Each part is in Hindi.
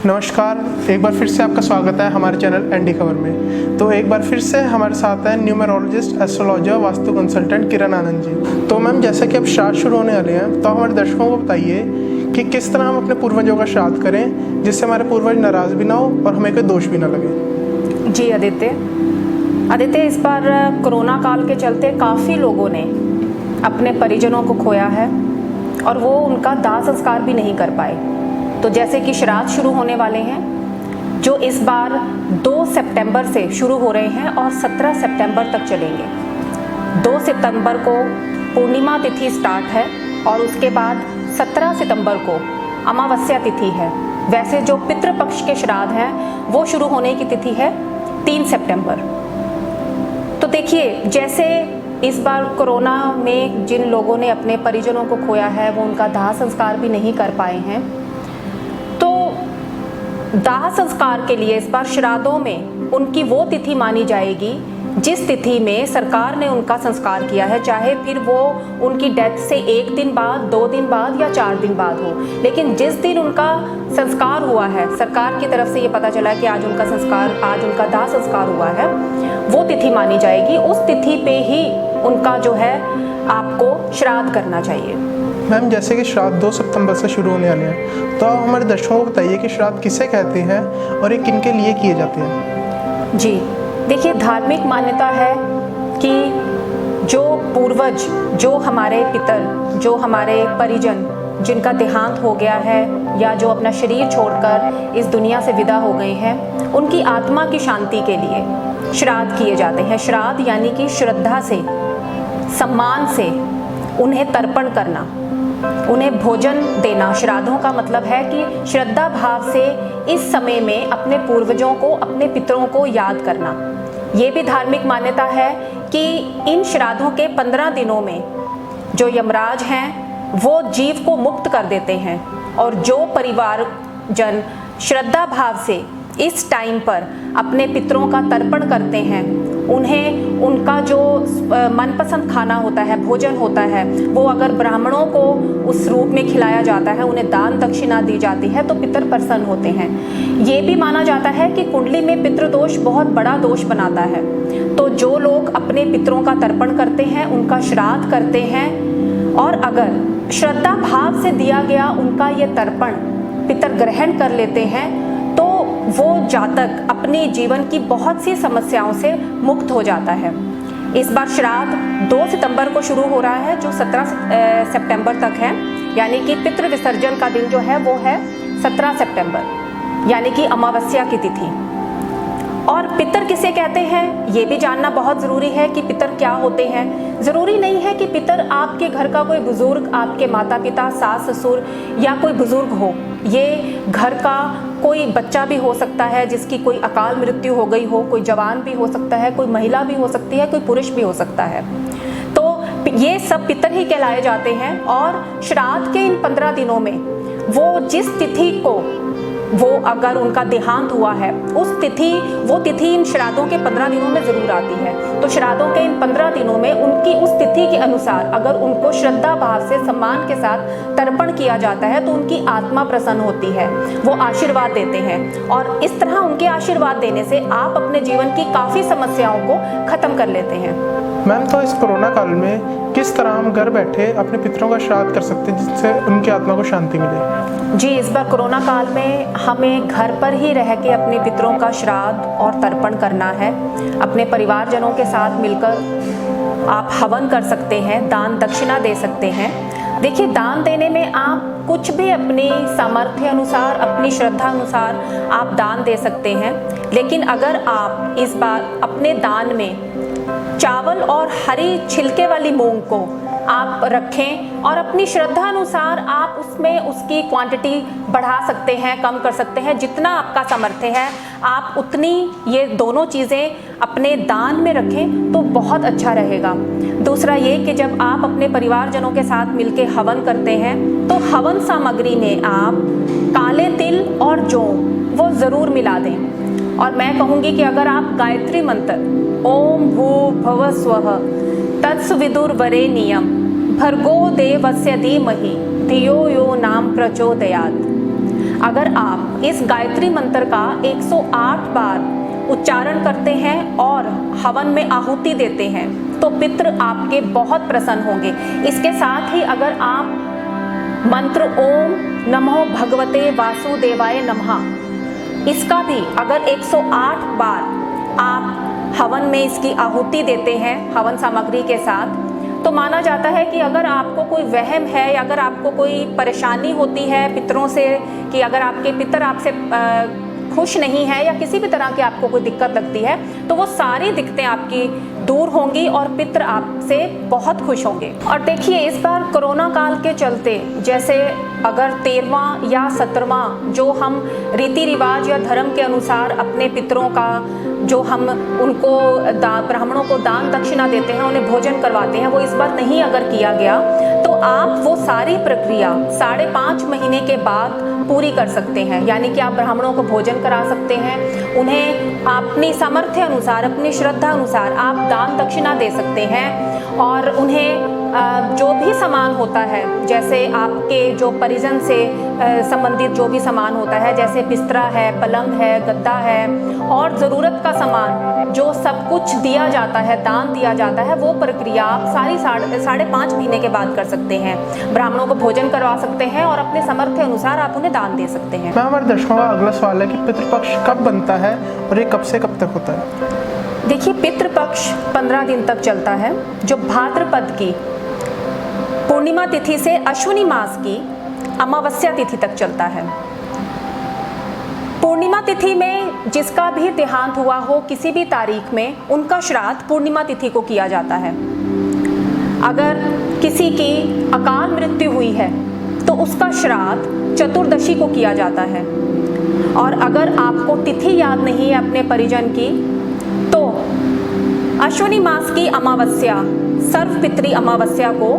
नमस्कार, एक बार फिर से आपका स्वागत है हमारे चैनल एनडी खबर में। तो एक बार फिर से हमारे साथ है numerologist, astrologer, vastu consultant Kiran Anand ji. तो मैम, जैसे कि अब श्राद्ध शुरू होने वाले हैं, तो हमारे दर्शकों को बताइए कि किस तरह हम अपने पूर्वजों का श्राद्ध करें जिससे हमारे पूर्वज नाराज़ भी ना हो और हमें कोई दोष भी ना लगे। जी आदित्य, इस बार कोरोना काल के चलते काफ़ी लोगों ने अपने परिजनों को खोया है और वो उनका दाह संस्कार भी नहीं कर पाए। तो जैसे कि श्राद्ध शुरू होने वाले हैं जो इस बार 2 सितंबर से शुरू हो रहे हैं और 17 सितंबर तक चलेंगे। 2 सितंबर को पूर्णिमा तिथि स्टार्ट है और उसके बाद 17 सितंबर को अमावस्या तिथि है। वैसे जो पितृपक्ष के श्राद्ध हैं वो शुरू होने की तिथि है 3 सितंबर। तो देखिए, जैसे इस बार कोरोना में जिन लोगों ने अपने परिजनों को खोया है वो उनका दाह संस्कार भी नहीं कर पाए हैं, तो दाह संस्कार के लिए इस बार श्राद्धों में उनकी वो तिथि मानी जाएगी जिस तिथि में सरकार ने उनका संस्कार किया है, चाहे फिर वो उनकी डेथ से 1 दिन बाद, 2 दिन बाद या 4 दिन बाद हो। लेकिन जिस दिन उनका संस्कार हुआ है, सरकार की तरफ से ये पता चला कि आज उनका दाह संस्कार हुआ है, वो तिथि मानी जाएगी। उस तिथि पे ही उनका जो है आपको श्राद्ध करना चाहिए। मैम, जैसे कि श्राद्ध 2 सितंबर से शुरू होने वाले हैं, तो आप हमारे दर्शकों को बताइए कि श्राद्ध किसे कहते हैं और ये किन के लिए किए जाते हैं। जी देखिए, धार्मिक मान्यता है कि जो पूर्वज, जो हमारे पितर, जो हमारे परिजन जिनका देहांत हो गया है या जो अपना शरीर छोड़कर इस दुनिया से विदा हो गए हैं, उनकी आत्मा की शांति के लिए श्राद्ध किए जाते हैं। श्राद्ध यानी कि श्रद्धा से, सम्मान से उन्हें तर्पण करना, उन्हें भोजन देना। श्राद्धों का मतलब है कि श्रद्धा भाव से इस समय में अपने पूर्वजों को, अपने पितरों को याद करना। ये भी धार्मिक मान्यता है कि इन श्राद्धों के 15 दिनों में जो यमराज हैं वो जीव को मुक्त कर देते हैं और जो परिवारजन श्रद्धा भाव से इस टाइम पर अपने पितरों का तर्पण करते हैं, उन्हें उनका जो मनपसंद खाना होता है, भोजन होता है, वो अगर ब्राह्मणों को उस रूप में खिलाया जाता है, उन्हें दान दक्षिणा दी जाती है, तो पितर प्रसन्न होते हैं। ये भी माना जाता है कि कुंडली में पितृदोष बहुत बड़ा दोष बनाता है। तो जो लोग अपने पितरों का तर्पण करते हैं, उनका श्राद्ध करते हैं और अगर श्रद्धा भाव से दिया गया उनका ये तर्पण पितर ग्रहण कर लेते हैं, तो वो जातक अपने जीवन की बहुत सी समस्याओं से मुक्त हो जाता है। इस बार श्राद्ध 2 सितंबर को शुरू हो रहा है जो 17 सितंबर तक है, यानी कि पितृ विसर्जन का दिन जो है वो है 17 सितंबर, यानी कि अमावस्या की तिथि। और पितर किसे कहते हैं ये भी जानना बहुत ज़रूरी है कि पितर क्या होते हैं। ज़रूरी नहीं है कि पितर आपके घर का कोई बुज़ुर्ग, आपके माता पिता, सास ससुर या कोई बुज़ुर्ग हो। ये घर का कोई बच्चा भी हो सकता है जिसकी कोई अकाल मृत्यु हो गई हो, कोई जवान भी हो सकता है, कोई महिला भी हो सकती है, कोई पुरुष भी हो सकता है। तो ये सब पितर ही कहलाए जाते हैं। और श्राद्ध के इन 15 दिनों में वो जिस तिथि को वो अगर उनका देहांत हुआ है वो तिथि इन श्राद्धों के 15 दिनों में ज़रूर आती है। तो श्राद्धों के इन 15 दिनों में उनकी उस तिथि के अनुसार अगर उनको श्रद्धा भाव से सम्मान के साथ तर्पण किया जाता है तो उनकी आत्मा प्रसन्न होती है, वो आशीर्वाद देते हैं। और इस तरह उनके आशीर्वाद देने से आप अपने जीवन की काफ़ी समस्याओं को ख़त्म कर लेते हैं। मैम, तो इस कोरोना काल में किस तरह हम घर बैठे अपने पितरों का श्राद्ध कर सकते हैं जिससे उनकी आत्मा को शांति मिले। जी, इस बार कोरोना काल में हमें घर पर ही रह के अपने पितरों का श्राद्ध और तर्पण करना है। अपने परिवारजनों के साथ मिलकर आप हवन कर सकते हैं, दान दक्षिणा दे सकते हैं। देखिए, दान देने में आप कुछ भी अपनी सामर्थ्य अनुसार, अपनी श्रद्धा अनुसार आप दान दे सकते हैं। लेकिन अगर आप इस बार अपने दान में चावल और हरी छिलके वाली मूंग को आप रखें और अपनी श्रद्धा अनुसार आप उसमें उसकी क्वांटिटी बढ़ा सकते हैं, कम कर सकते हैं। जितना आपका सामर्थ्य है आप उतनी ये दोनों चीज़ें अपने दान में रखें तो बहुत अच्छा रहेगा। दूसरा ये कि जब आप अपने परिवारजनों के साथ मिलके हवन करते हैं तो हवन सामग्री में आप काले तिल और जौ वो ज़रूर मिला दें। और मैं कहूँगी कि अगर आप गायत्री मंत्र ओम भूर्भुवः स्वः तत्सवितुर्वरेण्यं भर्गो देवस्य धीमहि धियो यो नाम प्रचोदयात् अगर आप इस गायत्री मंत्र का 108 बार उच्चारण करते हैं और हवन में आहुति देते हैं तो पितृ आपके बहुत प्रसन्न होंगे। इसके साथ ही अगर आप मंत्र ओम नमो भगवते वासुदेवाय नमः इसका भी अगर 108 बार आप हवन में इसकी आहुति देते हैं हवन सामग्री के साथ, तो माना जाता है कि अगर आपको कोई वहम है या अगर आपको कोई परेशानी होती है पितरों से, कि अगर आपके पितर आपसे खुश नहीं है या किसी भी तरह की आपको कोई दिक्कत लगती है, तो वो सारी दिक्कतें आपकी दूर होंगी और पितर आपसे बहुत खुश होंगे। और देखिए इस बार कोरोना काल के चलते जैसे अगर 13वां या 17वां जो हम रीति रिवाज या धर्म के अनुसार अपने पितरों का जो हम उनको ब्राह्मणों को दान दक्षिणा देते हैं, उन्हें भोजन करवाते हैं, वो इस बार नहीं अगर किया गया तो आप वो सारी प्रक्रिया 5.5 महीने के बाद पूरी कर सकते हैं। यानी कि आप ब्राह्मणों को भोजन करा सकते हैं, उन्हें अपनी सामर्थ्य अनुसार अपनी श्रद्धा अनुसार आप दान दक्षिणा दे सकते हैं और उन्हें जो भी सामान होता है, जैसे आपके जो परिजन से संबंधित जो भी सामान होता है, जैसे बिस्तरा है, पलंग है, गद्दा है और ज़रूरत का सामान जो सब कुछ दिया जाता है, दान दिया जाता है, वो प्रक्रिया आप सारी 5.5 महीने के बाद कर सकते हैं। ब्राह्मणों को भोजन करवा सकते हैं और अपने सामर्थ्य अनुसार आप उन्हें दान दे सकते हैं। मैम हमारे दर्शकों का अगला सवाल है कि पितृपक्ष कब बनता है और ये कब से कब तक होता है? देखिए पितृपक्ष 15 दिन तक चलता है, जो भाद्रपद की पूर्णिमा तिथि से अश्विनी मास की अमावस्या तिथि तक चलता है। पूर्णिमा तिथि में जिसका भी देहांत हुआ हो किसी भी तारीख में, उनका श्राद्ध पूर्णिमा तिथि को किया जाता है। अगर किसी की अकाल मृत्यु हुई है तो उसका श्राद्ध चतुर्दशी को किया जाता है। और अगर आपको तिथि याद नहीं है अपने परिजन की, तो अश्विनी मास की अमावस्या सर्वपितृ अमावस्या को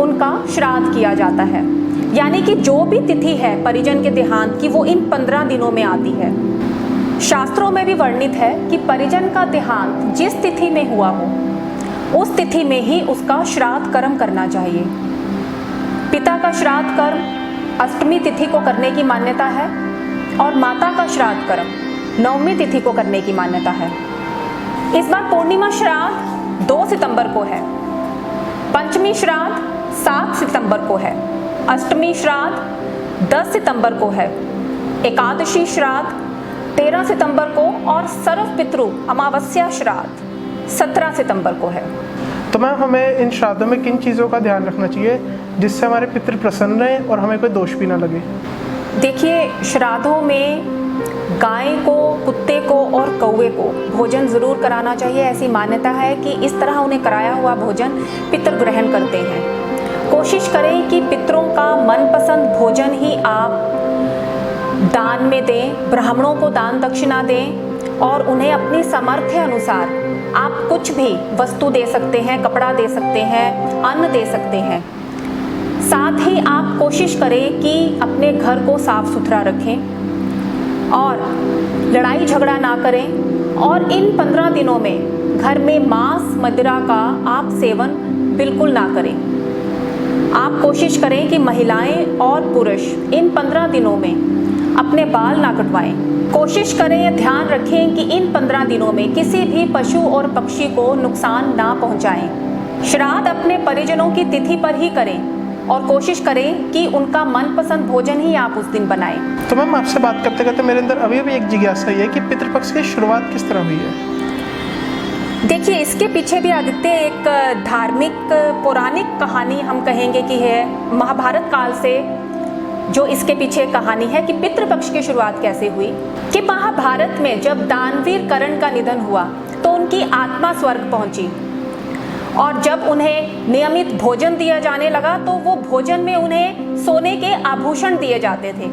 उनका श्राद्ध किया जाता है। यानी कि जो भी तिथि है परिजन के देहांत की, वो इन 15 दिनों में आती है। शास्त्रों में भी वर्णित है कि परिजन का देहांत जिस तिथि में हुआ हो उस तिथि में ही उसका श्राद्ध कर्म करना चाहिए। पिता का श्राद्ध कर्म अष्टमी तिथि को करने की मान्यता है और माता का श्राद्ध कर्म 9वीं तिथि को करने की मान्यता है। इस बार पूर्णिमा श्राद्ध 2 सितंबर को है, पंचमी श्राद्ध 7 सितंबर को है, अष्टमी श्राद्ध 10 सितंबर को है, एकादशी श्राद्ध 13 सितंबर को और सर्व पितृ अमावस्या श्राद्ध 17 सितंबर को है। तो मैम हमें इन श्राद्धों में किन चीज़ों का ध्यान रखना चाहिए जिससे हमारे पितृ प्रसन्न रहें और हमें कोई दोष भी ना लगे? देखिए श्राद्धों में गाय को, कुत्ते को और कौवे को भोजन ज़रूर कराना चाहिए। ऐसी मान्यता है कि इस तरह उन्हें कराया हुआ भोजन पितृ ग्रहण करते हैं। कोशिश करें कि पितरों का मनपसंद भोजन ही आप दान में दें, ब्राह्मणों को दान दक्षिणा दें और उन्हें अपनी सामर्थ्य अनुसार आप कुछ भी वस्तु दे सकते हैं, कपड़ा दे सकते हैं, अन्न दे सकते हैं। साथ ही आप कोशिश करें कि अपने घर को साफ सुथरा रखें और लड़ाई झगड़ा ना करें। और इन 15 दिनों में घर में मांस मदिरा का आप सेवन बिल्कुल ना करें। आप कोशिश करें कि महिलाएं और पुरुष इन 15 दिनों में अपने बाल ना कटवाएं। कोशिश करें या ध्यान रखें कि इन 15 दिनों में किसी भी पशु और पक्षी को नुकसान ना पहुंचाएं। श्राद्ध अपने परिजनों की तिथि पर ही करें और कोशिश करें कि उनका मनपसंद भोजन ही आप उस दिन बनाएं। तो मैम आपसे बात करते करते मेरे अंदर अभी भी एक जिज्ञासा है कि पितृपक्ष की शुरुआत किस तरह हुई है? देखिए इसके पीछे भी आदित्य एक धार्मिक पौराणिक कहानी हम कहेंगे कि है। महाभारत काल से जो इसके पीछे कहानी है कि पितृपक्ष की शुरुआत कैसे हुई, कि महाभारत में जब दानवीर कर्ण का निधन हुआ तो उनकी आत्मा स्वर्ग पहुंची और जब उन्हें नियमित भोजन दिया जाने लगा तो वो भोजन में उन्हें सोने के आभूषण दिए जाते थे।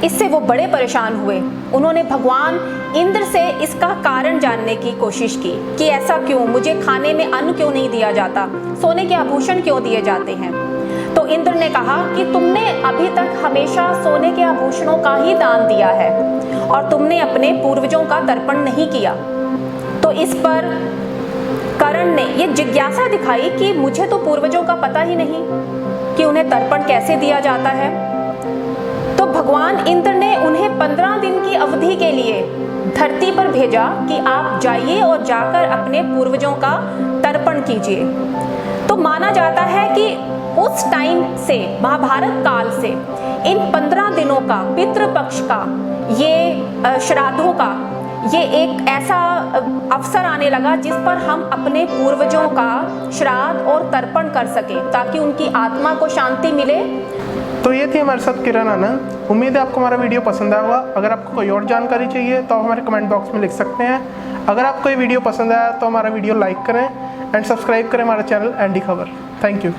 इससे वो बड़े परेशान हुए। उन्होंने भगवान इंद्र से इसका कारण जानने की कोशिश की कि ऐसा क्यों, मुझे खाने में अन्न क्यों नहीं दिया जाता, सोने के आभूषण क्यों दिए जाते हैं। तो इंद्र ने कहा कि तुमने अभी तक हमेशा सोने के आभूषणों का ही दान दिया है और तुमने अपने पूर्वजों का तर्पण नहीं किया। तो इस पर कर्ण ने ये जिज्ञासा दिखाई कि मुझे तो पूर्वजों का पता ही नहीं कि उन्हें तर्पण कैसे दिया जाता है। तो भगवान इंद्र ने उन्हें 15 दिन की अवधि के लिए धरती पर भेजा कि आप जाइए और जाकर अपने पूर्वजों का तर्पण कीजिए। तो माना जाता है कि उस टाइम से, महाभारत काल से, इन 15 दिनों का, पितृपक्ष का, ये श्राद्धों का, ये एक ऐसा अवसर आने लगा जिस पर हम अपने पूर्वजों का श्राद्ध और तर्पण कर सकें ताकि उनकी आत्मा को शांति मिले। तो ये थी हमारे साथ किरण आनंद। उम्मीद है आपको हमारा वीडियो पसंद आया होगा। अगर आपको कोई और जानकारी चाहिए तो आप हमारे कमेंट बॉक्स में लिख सकते हैं। अगर आपको ये वीडियो पसंद आया तो हमारा वीडियो लाइक करें एंड सब्सक्राइब करें हमारा चैनल एंडी खबर। Thank you.